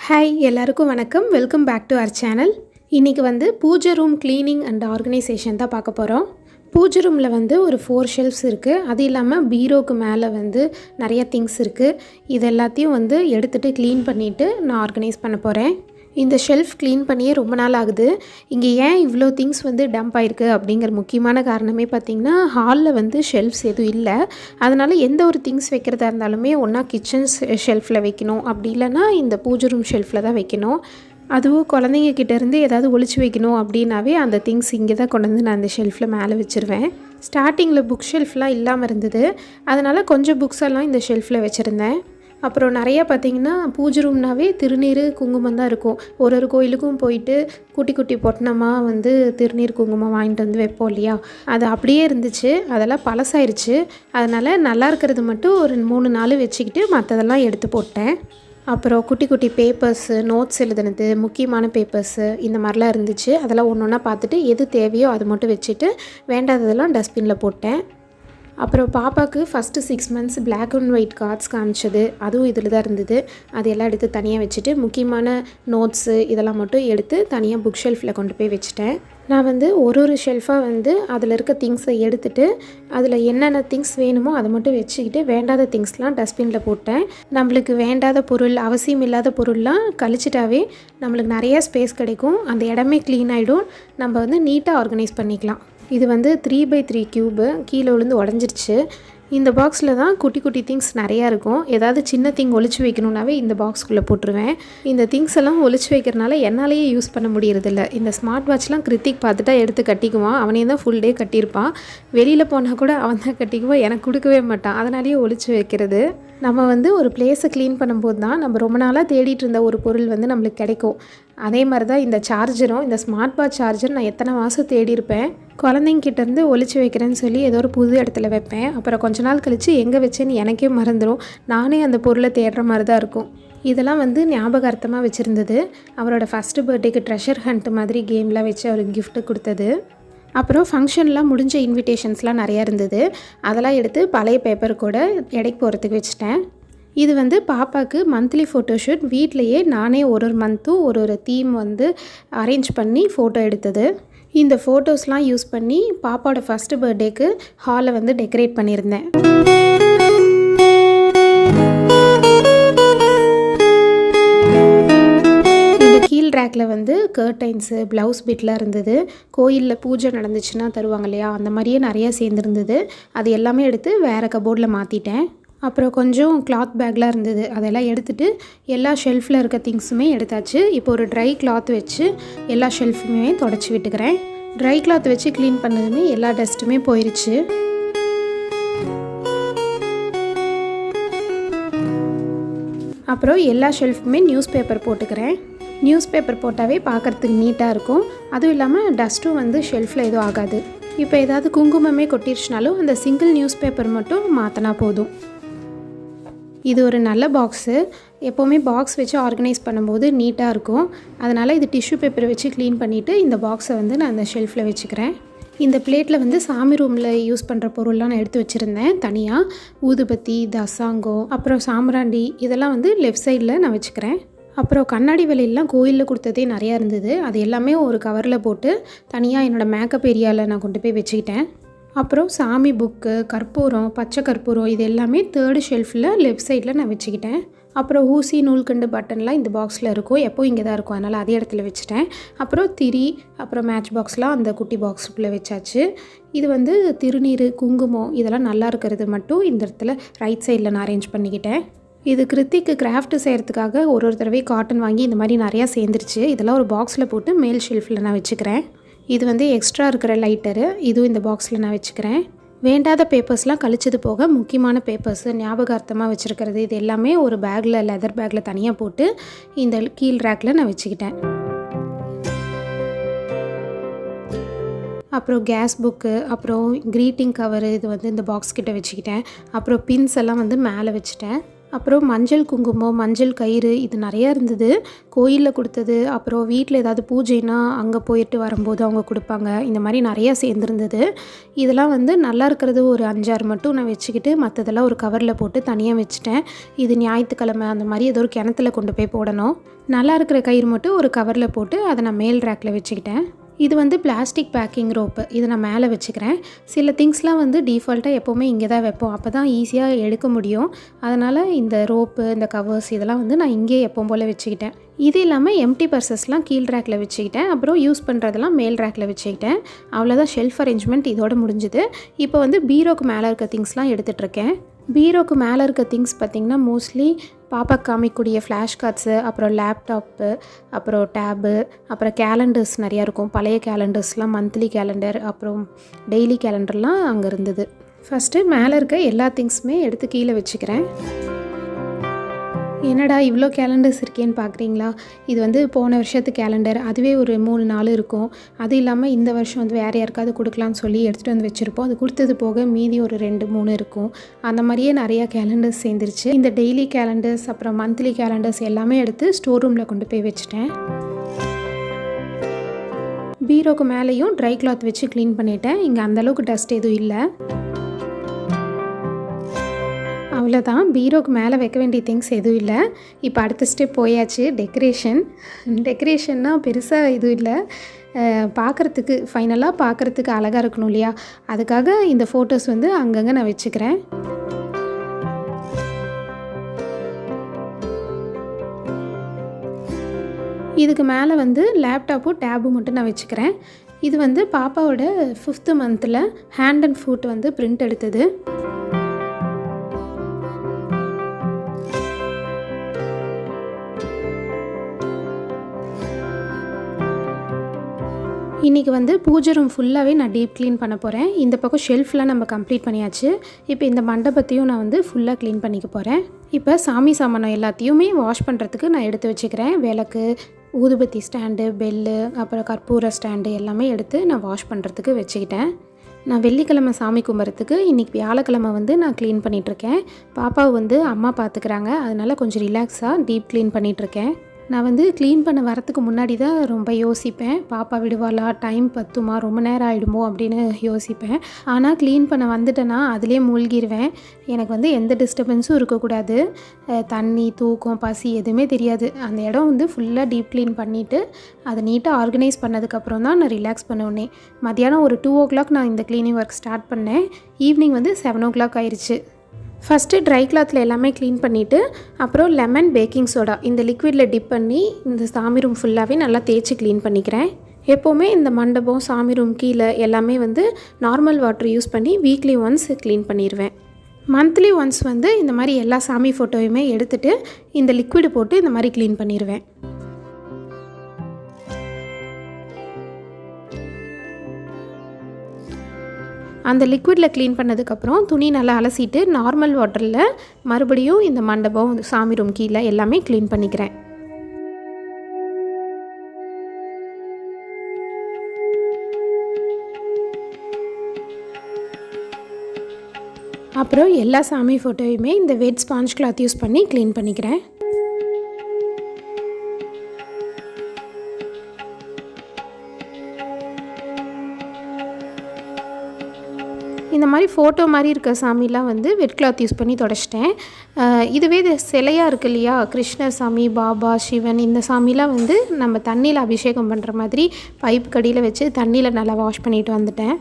Hi எல்லாருக்கும் வணக்கம். Welcome back to our channel. இன்றைக்கி வந்து பூஜை ரூம் க்ளீனிங் அண்ட் ஆர்கனைசேஷன் தான் பார்க்க போகிறோம். பூஜை ரூமில் ஒரு 4 ஷெல்ஃப்ஸ் இருக்குது. அது இல்லாமல் பீரோக்கு மேலே நிறைய திங்ஸ் இருக்குது. இது எல்லாத்தையும் எடுத்துகிட்டு க்ளீன் பண்ணிவிட்டு நான் ஆர்கனைஸ் பண்ண போகிறேன். இந்த ஷெல்ஃப் க்ளீன் பண்ணியே ரொம்ப நாள் ஆகுது. இங்கே ஏன் இவ்வளோ திங்ஸ் டம்ப் ஆகிருக்கு அப்படிங்கிற முக்கியமான காரணமே பார்த்திங்கன்னா, ஹாலில் ஷெல்ஃப்ஸ் எதுவும் இல்லை. அதனால் எந்த ஒரு திங்ஸ் வைக்கிறதா இருந்தாலுமே ஒன்றா கிச்சன் ஷெல்ஃபில் வைக்கணும், அப்படி இல்லைனா இந்த பூஜை ரூம் ஷெல்ஃபில் தான் வைக்கணும். அதுவும் குழந்தைங்க கிட்டேருந்து ஏதாவது ஒழிச்சு வைக்கணும் அப்படின்னாவே அந்த திங்ஸ் இங்கே தான் கொண்டு நான் அந்த ஷெல்ஃபில் மேலே வச்சுருவேன். ஸ்டார்டிங்கில் புக் ஷெல்ஃப்லாம் இல்லாமல் இருந்தது. அதனால் கொஞ்சம் புக்ஸ் எல்லாம் இந்த ஷெல்ஃபில் வச்சுருந்தேன். அப்புறம் நிறையா பார்த்திங்கன்னா பூஜை ரூம்னாவே திருநீர் குங்குமம் தான் இருக்கும். ஒரு கோயிலுக்கும் போயிட்டு குட்டி குட்டி பொட்டணமாக திருநீர் குங்குமம் வாங்கிட்டு வைப்போம் இல்லையா, அது அப்படியே இருந்துச்சு. அதெல்லாம் பழசாயிருச்சு. அதனால் நல்லா இருக்கிறது மட்டும் ஒரு 3 நாள் வச்சுக்கிட்டு மற்றதெல்லாம் எடுத்து போட்டேன். அப்புறம் குட்டி குட்டி பேப்பர்ஸு, நோட்ஸ் எழுதுனது, முக்கியமான பேப்பர்ஸு இந்த மாதிரிலாம் இருந்துச்சு. அதெல்லாம் ஒன்று ஒன்றா பார்த்துட்டு எது தேவையோ அது மட்டும் வச்சுட்டு வேண்டாததெல்லாம் டஸ்ட்பினில் போட்டேன். அப்புறம் பாப்பாவுக்கு first 6 months black and white cards காமிச்சது, அதுவும் இதில் தான் இருந்தது. அது எல்லாம் எடுத்து தனியாக வச்சுட்டு முக்கியமான நோட்ஸு இதெல்லாம் மட்டும் எடுத்து தனியாக புக் ஷெல்ஃபில் கொண்டு போய் வச்சுட்டேன். நான் ஒரு ஷெல்ஃபாக அதில் இருக்க திங்ஸை எடுத்துகிட்டு அதில் என்னென்ன திங்ஸ் வேணுமோ அதை மட்டும் வச்சுக்கிட்டு வேண்டாத திங்ஸ்லாம் டஸ்ட்பினில் போட்டேன். நம்மளுக்கு வேண்டாத பொருள், அவசியம் இல்லாத பொருள்லாம் கழிச்சிட்டாவே நம்மளுக்கு நிறையா ஸ்பேஸ் கிடைக்கும். அந்த இடமே க்ளீன் ஆகிடும். நம்ம நீட்டாக ஆர்கனைஸ் பண்ணிக்கலாம். இது 3x3 க்யூபு கீழே விழுந்து உடஞ்சிருச்சு. இந்த பாக்ஸில் தான் குட்டி குட்டி திங்ஸ் நிறையா இருக்கும். ஏதாவது சின்ன திங் ஒழிச்சு வைக்கணுன்னாவே இந்த பாக்ஸ்குள்ளே போட்டுருவேன். இந்த திங்ஸ் எல்லாம் ஒழிச்சு வைக்கிறனால என்னாலேயே யூஸ் பண்ண முடியறதில்ல. இந்த ஸ்மார்ட் வாட்ச்லாம் கிருத்திக் பார்த்துட்டா எடுத்து கட்டிக்குவான். அவனே தான் ஃபுல் டே கட்டியிருப்பான். வெளியில் போனால் கூட அவன் தான் கட்டிக்குவான், எனக்கு கொடுக்கவே மாட்டான். அதனாலேயே ஒழிச்சு வைக்கிறது. நம்ம ஒரு பிளேஸை க்ளீன் பண்ணும்போது தான் நம்ம ரொம்ப நாளாக தேடிட்டு இருந்த ஒரு பொருள் நம்மளுக்கு கிடைக்கும். அதே மாதிரி தான் இந்த சார்ஜரும், இந்த ஸ்மார்ட் வாட்ச் சார்ஜர் நான் எத்தனை மாதம் தேடி இருப்பேன். குழந்தைங்கிட்டேருந்து ஒழிச்சு வைக்கிறேன்னு சொல்லி ஏதோ ஒரு புது இடத்துல வைப்பேன். அப்புறம் கொஞ்ச நாள் கழித்து எங்கே வச்சேன்னு எனக்கே மறந்துடும். நானே அந்த பொருளை தேடுற மாதிரி தான் இருக்கும். இதெல்லாம் ஞாபகார்த்தமாக வச்சுருந்தது. அவரோட ஃபஸ்ட்டு பர்த்டேக்கு ட்ரெஷர் ஹண்ட் மாதிரி கேம்லாம் வச்சு அவருக்கு கிஃப்ட்டு கொடுத்தது. அப்புறம் ஃபங்க்ஷன்லாம் முடிஞ்ச இன்விடேஷன்ஸ்லாம் நிறையா இருந்தது. அதெல்லாம் எடுத்து பழைய பேப்பர் கூட எடைக்கு போகிறதுக்கு வச்சுட்டேன். இது பாப்பாவுக்கு மந்த்லி ஃபோட்டோஷூட். வீட்லேயே நானே ஒரு மந்த்தும் ஒரு தீம் அரேஞ்ச் பண்ணி ஃபோட்டோ எடுத்தது. இந்த ஃபோட்டோஸ்லாம் யூஸ் பண்ணி பாப்பாவோட ஃபஸ்ட்டு பர்த்டேக்கு ஹாலை டெக்கரேட் பண்ணியிருந்தேன். கீழ் ரேக்கில் கர்டைன்ஸு, ப்ளவுஸ் பிட்லாம் இருந்தது. கோயிலில் பூஜை நடந்துச்சுன்னா தருவாங்க இல்லையா, அந்த மாதிரியே நிறையா சேர்ந்துருந்தது. அது எல்லாமே எடுத்து வேறு கபோர்டில் மாற்றிட்டேன். அப்புறம் கொஞ்சம் கிளாத் பேக்லாம் இருந்தது. அதெல்லாம் எடுத்துகிட்டு எல்லா ஷெல்ஃபில் இருக்க திங்ஸுமே எடுத்தாச்சு. இப்போ ஒரு ட்ரை கிளாத் வச்சு எல்லா ஷெல்ஃபுமே தொடச்சி விட்டுக்கிறேன். ட்ரை கிளாத் வச்சு க்ளீன் பண்ணதுமே எல்லா டஸ்ட்டுமே போயிடுச்சு. அப்புறம் எல்லா ஷெல்ஃபுமே நியூஸ் பேப்பர் போட்டுக்கிறேன். நியூஸ் பேப்பர் போட்டாவே பார்க்குறதுக்கு நீட்டாக இருக்கும். அதுவும் இல்லாமல் டஸ்ட்டும் ஷெல்ஃபில் எதுவும் ஆகாது. இப்போ ஏதாவது குங்குமமே கொட்டிருச்சுனாலும் அந்த சிங்கிள் நியூஸ் பேப்பர் மட்டும் மாற்றினா போதும். இது ஒரு நல்ல பாக்ஸு. எப்போவுமே பாக்ஸ் வச்சு ஆர்கனைஸ் பண்ணும்போது நீட்டாக இருக்கும். அதனால் இது டிஷ்யூ பேப்பர் வச்சு க்ளீன் பண்ணிவிட்டு இந்த பாக்ஸை நான் அந்த ஷெல்ஃபில் வச்சுக்கிறேன். இந்த பிளேட்டில் சாமி ரூமில் யூஸ் பண்ணுற பொருள்லாம் நான் எடுத்து வச்சுருந்தேன் தனியாக. ஊதுபத்தி, தசாங்கம், அப்புறம் சாம்பிராண்டி இதெல்லாம் லெஃப்ட் சைடில் நான் வச்சுக்கிறேன். அப்புறம் கண்ணாடி விலையெல்லாம் கோயிலில் கொடுத்ததே நிறையா இருந்தது. அது எல்லாமே ஒரு கவரில் போட்டு தனியாக என்னோடய மேக்கப் ஏரியாவில் நான் கொண்டு போய் வச்சுக்கிட்டேன். அப்புறம் சாமி புக்கு, கற்பூரம், பச்சை கற்பூரம் இது எல்லாமே 3rd ஷெல்ஃபில் லெஃப்ட் சைடில் நான் வச்சுக்கிட்டேன். அப்புறம் ஊசி, நூல்கண்டு, பட்டன்லாம் இந்த பாக்ஸில் இருக்கும். எப்போது இங்கே தான் இருக்கும், அதனால் அதே இடத்துல வச்சுட்டேன். அப்புறம் திரி, அப்புறம் மேட்ச் பாக்ஸ்லாம் அந்த குட்டி பாக்ஸுக்குள்ளே வச்சாச்சு. இது திருநீர், குங்குமம் இதெல்லாம் நல்லா இருக்கிறது மட்டும் இந்த இடத்துல ரைட் சைடில் நான் அரேஞ்ச் பண்ணிக்கிட்டேன். இது கிருத்திக்கு கிராஃப்ட் செய்கிறதுக்காக ஒரு தடவை காட்டன் வாங்கி இந்த மாதிரி நிறையா சேர்ந்துருச்சு. இதெல்லாம் ஒரு பாக்ஸில் போட்டு மேல் ஷெல்ஃபில் நான் வச்சுக்கிறேன். இது எக்ஸ்ட்ரா இருக்கிற லைட்டரு, இதுவும் இந்த பாக்ஸில் நான் வச்சுக்கிறேன். வேண்டாத பேப்பர்ஸ்லாம் கழிச்சது போக முக்கியமான பேப்பர்ஸு ஞாபகார்த்தமாக வச்சுருக்கிறது இது எல்லாமே ஒரு பேக்கில், லெதர் பேக்கில் தனியாக போட்டு இந்த கீழ் ரேக்கில் நான் வச்சுக்கிட்டேன். அப்புறம் கேஸ் புக்கு, அப்புறம் க்ரீட்டிங் கவரு இது இந்த பாக்ஸ் கிட்ட வச்சுக்கிட்டேன். அப்புறம் பின்ஸ் எல்லாம் மேலே வச்சுட்டேன். அப்புறம் மஞ்சள் குங்குமம், மஞ்சள் கயிறு இது நிறையா இருந்தது. கோயிலில் கொடுத்தது, அப்புறம் வீட்டில் ஏதாவது பூஜைனா அங்கே போயிட்டு வரும்போது அவங்க கொடுப்பாங்க. இந்த மாதிரி நிறையா சேர்ந்துருந்தது. இதெல்லாம் வந்து நல்லா இருக்கிறது ஒரு 5, 6 மட்டும் நான் வச்சுக்கிட்டு மற்றதெல்லாம் ஒரு கவரில் போட்டு தனியாக வச்சுட்டேன். இது ஞாயிற்றுக்கிழமை அந்த மாதிரி ஏதோ ஒரு கிணத்துல கொண்டு போய் போடணும். நல்லா இருக்கிற கயிறு மட்டும் ஒரு கவரில் போட்டு அதை நான் மேல் ரேக்கில் வச்சுக்கிட்டேன். இது வந்து பிளாஸ்டிக் பேக்கிங் ரோப்பு. இதை நான் மேலே வச்சுக்கிறேன். சில திங்ஸ்லாம் வந்து டிஃபால்ட்டாக எப்போவுமே இங்கே தான் வைப்போம். அப்போ தான் ஈஸியாக எடுக்க முடியும். அதனால் இந்த ரோப்பு, இந்த கவர்ஸ் இதெல்லாம் வந்து நான் இங்கே எப்பவும் போல் வச்சுக்கிட்டேன். இது இல்லாமல் எம்டி பர்சஸ்லாம் கீழ் ரேக்கில் வச்சுக்கிட்டேன். அப்புறம் யூஸ் பண்ணுறதெல்லாம் மேல் ரேக்கில் வச்சுக்கிட்டேன். அவ்வளோதான் ஷெல்ஃப் அரேஞ்ச்மெண்ட் இதோடு முடிஞ்சுது. இப்போ வந்து பீரோக்கு மேலே இருக்க திங்ஸ்லாம் எடுத்துகிட்ருக்கேன். பீரோக்கு மேலே இருக்க திங்ஸ் பார்த்திங்கன்னா மோஸ்ட்லி பாப்பாக்கு காமிக்கக்கூடிய ஃப்ளாஷ் கார்ட்ஸு, அப்புறம் லேப்டாப்பு, அப்புறம் டேபு, அப்புறம் கேலண்டர்ஸ் நிறையா இருக்கும். பழைய கேலண்டர்ஸ்லாம், மந்த்லி கேலண்டர், அப்புறம் டெய்லி கேலண்டர்லாம் அங்கே இருந்தது. ஃபஸ்ட்டு மேலே இருக்க எல்லா திங்ஸுமே எடுத்து கீழே வச்சுக்கிறேன். என்னடா இவ்வளோ கேலண்டர்ஸ் இருக்கேன்னு பார்க்குறீங்களா? இது வந்து போன வருஷத்து கேலண்டர். அதுவே ஒரு 3, 4 இருக்கும். அது இல்லாமல் இந்த வருஷம் வந்து வேறு யாருக்காவது கொடுக்கலான்னு சொல்லி எடுத்துகிட்டு வந்து வச்சுருப்போம். அது கொடுத்தது போக மீதி ஒரு 2, 3 இருக்கும். அந்த மாதிரியே நிறையா கேலண்டர்ஸ் சேர்ந்துருச்சு. இந்த டெய்லி கேலண்டர்ஸ், அப்புறம் மந்த்லி கேலண்டர்ஸ் எல்லாமே எடுத்து ஸ்டோர் ரூமில் கொண்டு போய் வச்சுட்டேன். பீரோக்கு மேலேயும் ட்ரை கிளாத் வச்சு க்ளீன் பண்ணிட்டேன். இங்கே அந்தளவுக்கு டஸ்ட் எதுவும் இல்லை. அவ்வளோதான், பீரோக்கு மேலே வைக்க வேண்டிய திங்ஸ் எதுவும் இல்லை. இப்போ அடுத்த ஸ்டெப் போயாச்சு. டெக்கரேஷன்னா பெருசாக எதுவும் இல்லை. பார்க்குறதுக்கு ஃபைனலாக பார்க்குறதுக்கு அழகாக இருக்கணும் இல்லையா? அதுக்காக இந்த ஃபோட்டோஸ் வந்து அங்கங்கே நான் வச்சுக்கிறேன். இதுக்கு மேலே வந்து லேப்டாப்பும் டேபும் மட்டும் நான் வச்சுக்கிறேன். இது வந்து பாப்பாவோட 5th மந்தில் ஹேண்ட் அண்ட் ஃபுட் வந்து பிரிண்ட் எடுத்தது. இன்றைக்கி வந்து பூஜை ரூம் ஃபுல்லாகவே நான் டீப் க்ளீன் பண்ண போகிறேன். இந்த பக்கம் ஷெல்ஃப்லாம் நம்ம கம்ப்ளீட் பண்ணியாச்சு. இப்போ இந்த மண்டபத்தையும் நான் வந்து ஃபுல்லாக க்ளீன் பண்ணிக்க போகிறேன். இப்போ சாமி சாமானம் எல்லாத்தையுமே வாஷ் பண்ணுறதுக்கு நான் எடுத்து வச்சுக்கிறேன். விளக்கு, ஊதுபத்தி ஸ்டாண்டு, பெல்லு, அப்புறம் கற்பூர ஸ்டாண்டு எல்லாமே எடுத்து நான் வாஷ் பண்ணுறதுக்கு வச்சுக்கிட்டேன். நான் வெள்ளிக்கிழமை சாமி கும்பிட்றதுக்கு இன்றைக்கி வியாழக்கிழமை வந்து நான் க்ளீன் பண்ணிகிட்ருக்கேன். பாப்பாவை வந்து அம்மா பார்த்துக்கிறாங்க. அதனால் கொஞ்சம் ரிலாக்ஸாக டீப் க்ளீன் பண்ணிகிட்ருக்கேன். நான் வந்து க்ளீன் பண்ண வரத்துக்கு முன்னாடி தான் ரொம்ப யோசிப்பேன். பாப்பா விடுவாளா, டைம் பத்துமா, ரொம்ப நேரம் ஆகிடுமோ அப்படின்னு யோசிப்பேன். ஆனால் க்ளீன் பண்ண வந்துட்டேன்னா அதிலே மூழ்கிடுவேன். எனக்கு வந்து எந்த டிஸ்டர்பன்ஸும் இருக்கக்கூடாது. தண்ணி, தூக்கம், பசி எதுவுமே தெரியாது. அந்த இடம் வந்து ஃபுல்லாக டீப் க்ளீன் பண்ணிவிட்டு அதை நீட்டாக ஆர்கனைஸ் பண்ணதுக்கப்புறம் தான் நான் ரிலாக்ஸ் பண்ணுவேனே. மத்தியானம் ஒரு 2 o'clock நான் இந்த க்ளீனிங் ஒர்க் ஸ்டார்ட் பண்ணேன். ஈவினிங் வந்து 7 o'clock ஆயிடுச்சு. ஃபஸ்ட்டு ட்ரை கிளாத்தில் எல்லாமே க்ளீன் பண்ணிவிட்டு அப்புறம் லெமன், பேக்கிங் சோடா இந்த லிக்விடில் டிப் பண்ணி இந்த சாமி ரூம் ஃபுல்லாகவே நல்லா தேய்ச்சி க்ளீன் பண்ணிக்கிறேன். எப்போவுமே இந்த மண்டபம், சாமி ரூம் கீழே எல்லாமே வந்து நார்மல் வாட்டர் யூஸ் பண்ணி வீக்லி ஒன்ஸ் க்ளீன் பண்ணிடுவேன். மந்த்லி ஒன்ஸ் வந்து இந்த மாதிரி எல்லா சாமி ஃபோட்டோவையுமே எடுத்துகிட்டு இந்த லிக்விடு போட்டு இந்த மாதிரி க்ளீன் பண்ணிடுவேன். அந்த லிக்விடில் க்ளீன் பண்ணதுக்கப்புறம் துணி நல்லா அலசிட்டு நார்மல் வாட்டரில் மறுபடியும் இந்த மண்டபம், சாமி ரூம் கீழே எல்லாமே க்ளீன் பண்ணிக்கிறேன். அப்புறம் எல்லா சாமி ஃபோட்டோவையுமே இந்த வெட் ஸ்பாஞ்ச் கிளாத் யூஸ் பண்ணி க்ளீன் பண்ணிக்கிறேன். இந்த மாதிரி ஃபோட்டோ மாதிரி இருக்க சாமிலாம் வந்து வெட் கிளாத் யூஸ் பண்ணி தொடச்சிட்டேன். இதுவே இது சிலையாக இருக்கு இல்லையா, கிருஷ்ணர் சாமி, பாபா, சிவன், இந்த சாமிலாம் வந்து நம்ம தண்ணியில் அபிஷேகம் பண்ணுற மாதிரி பைப் கடியில் வச்சு தண்ணியில் நல்லா வாஷ் பண்ணிட்டு வந்துட்டேன்.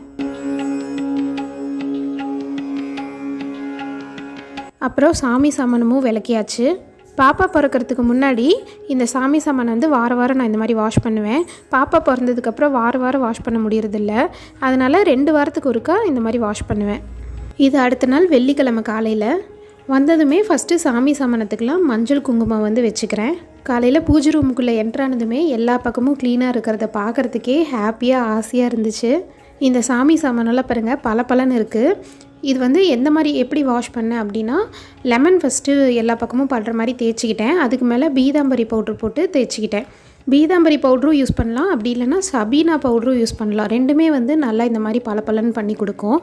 அப்புறம் சாமி சாமானமும் விளக்கியாச்சு. பாப்பா பிறக்கிறதுக்கு முன்னாடி இந்த சாமி சாமான் வந்து வாரம் நான் இந்த மாதிரி வாஷ் பண்ணுவேன். பாப்பா பிறந்ததுக்கப்புறம் வாரம் வாஷ் பண்ண முடியறதில்ல. அதனால் 2 வாரத்துக்கு ஒருக்கா இந்த மாதிரி வாஷ் பண்ணுவேன். இது அடுத்த நாள் வெள்ளிக்கிழமை காலையில் வந்ததுமே ஃபஸ்ட்டு சாமி சாமானத்துக்கெலாம் மஞ்சள் குங்குமம் வந்து வச்சுக்கிறேன். காலையில் பூஜை ரூமுக்குள்ளே என்ட்ரானதுமே எல்லா பக்கமும் க்ளீனாக இருக்கிறத பார்க்குறதுக்கே ஹாப்பியாக ஆசையாக இருந்துச்சு. இந்த சாமி சாமானெல்லாம் பாருங்கள் பளபளன்னு இருக்குது. இது வந்து எந்த மாதிரி எப்படி வாஷ் பண்ணேன் அப்படின்னா, லெமன் ஃபஸ்ட்டு எல்லா பக்கமும் படுற மாதிரி தேய்ச்சிக்கிட்டேன். அதுக்கு மேலே பீதாம்பரி பவுட்ரு போட்டு தேய்ச்சிக்கிட்டேன். பீதாம்பரி பவுட்ரும் யூஸ் பண்ணலாம், அப்படி இல்லைன்னா சபீனா பவுட்ரும் யூஸ் பண்ணலாம். ரெண்டுமே வந்து நல்லா இந்த மாதிரி பளபளன்னு பண்ணி கொடுக்கும்.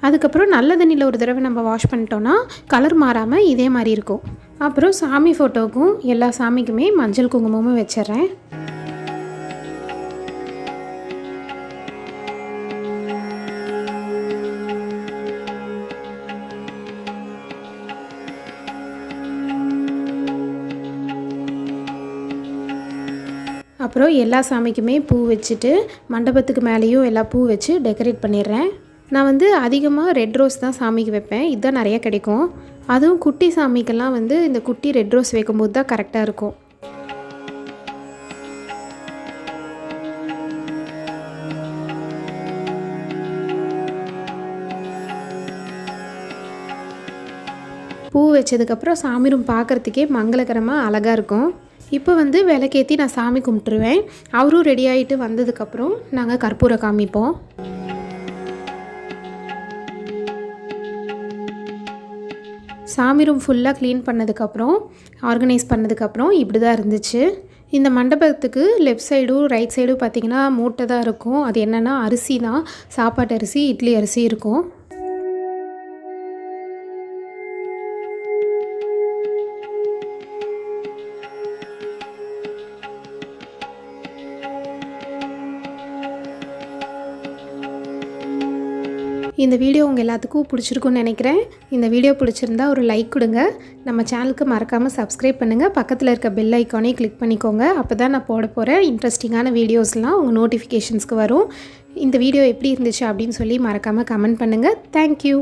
அதுக்கப்புறம் நல்ல தண்ணியில் ஒரு தடவை நம்ம வாஷ் பண்ணிட்டோன்னா கலர் மாறாமல் இதே மாதிரி இருக்கும். அப்புறம் சாமி ஃபோட்டோவுக்கும் எல்லா சாமிக்குமே மஞ்சள் குங்குமமும் வச்சிட்றேன். அப்புறம் எல்லா சாமிக்குமே பூ வச்சுட்டு மண்டபத்துக்கு மேலேயும் எல்லா பூ வச்சு டெக்கரேட் பண்ணிடுறேன். நான் வந்து அதிகமாக ரெட் ரோஸ் தான் சாமிக்கு வைப்பேன். இதுதான் நிறைய கிடைக்கும். அதுவும் குட்டி சாமிக்கெல்லாம் வந்து இந்த குட்டி ரெட் ரோஸ் வைக்கும்போது தான் கரெக்டாக இருக்கும். பூ வச்சதுக்கப்புறம் சாமி ரூம் பார்க்குறதுக்கே மங்களகரமாக அழகாக இருக்கும். இப்போ வந்து விளக்கேற்றி நான் சாமி கும்பிட்டுருவேன். அவரும் ரெடி ஆகிட்டு வந்ததுக்கப்புறம் நாங்கள் கற்பூரம் காமிப்போம். சாமி ரூம் ஃபுல்லாக க்ளீன் பண்ணதுக்கப்புறம் ஆர்கனைஸ் பண்ணதுக்கப்புறம் இப்படி தான் இருந்துச்சு. இந்த மண்டபத்துக்கு லெஃப்ட் சைடும் ரைட் சைடும் பார்த்திங்கன்னா மூட்டை தான் இருக்கும். அது என்னென்னா அரிசி தான், சாப்பாட்டு அரிசி, இட்லி அரிசி இருக்கும். இந்த வீடியோ உங்கள் எல்லாத்துக்கும் பிடிச்சிருக்குன்னு நினைக்கிறேன். இந்த வீடியோ பிடிச்சிருந்தா ஒரு லைக் கொடுங்க. நம்ம சேனலுக்கு மறக்காமல் சப்ஸ்கிரைப் பண்ணுங்கள். பக்கத்தில் இருக்க பெல் ஐக்கானே கிளிக் பண்ணிக்கோங்க. அப்போ தான் நான் போட போகிற இன்ட்ரெஸ்டிங்கான வீடியோஸ்லாம் உங்கள் நோட்டிஃபிகேஷன்ஸ்க்கு வரும். இந்த வீடியோ எப்படி இருந்துச்சு அப்படின்னு சொல்லி மறக்காமல் கமெண்ட் பண்ணுங்கள். தேங்க்யூ.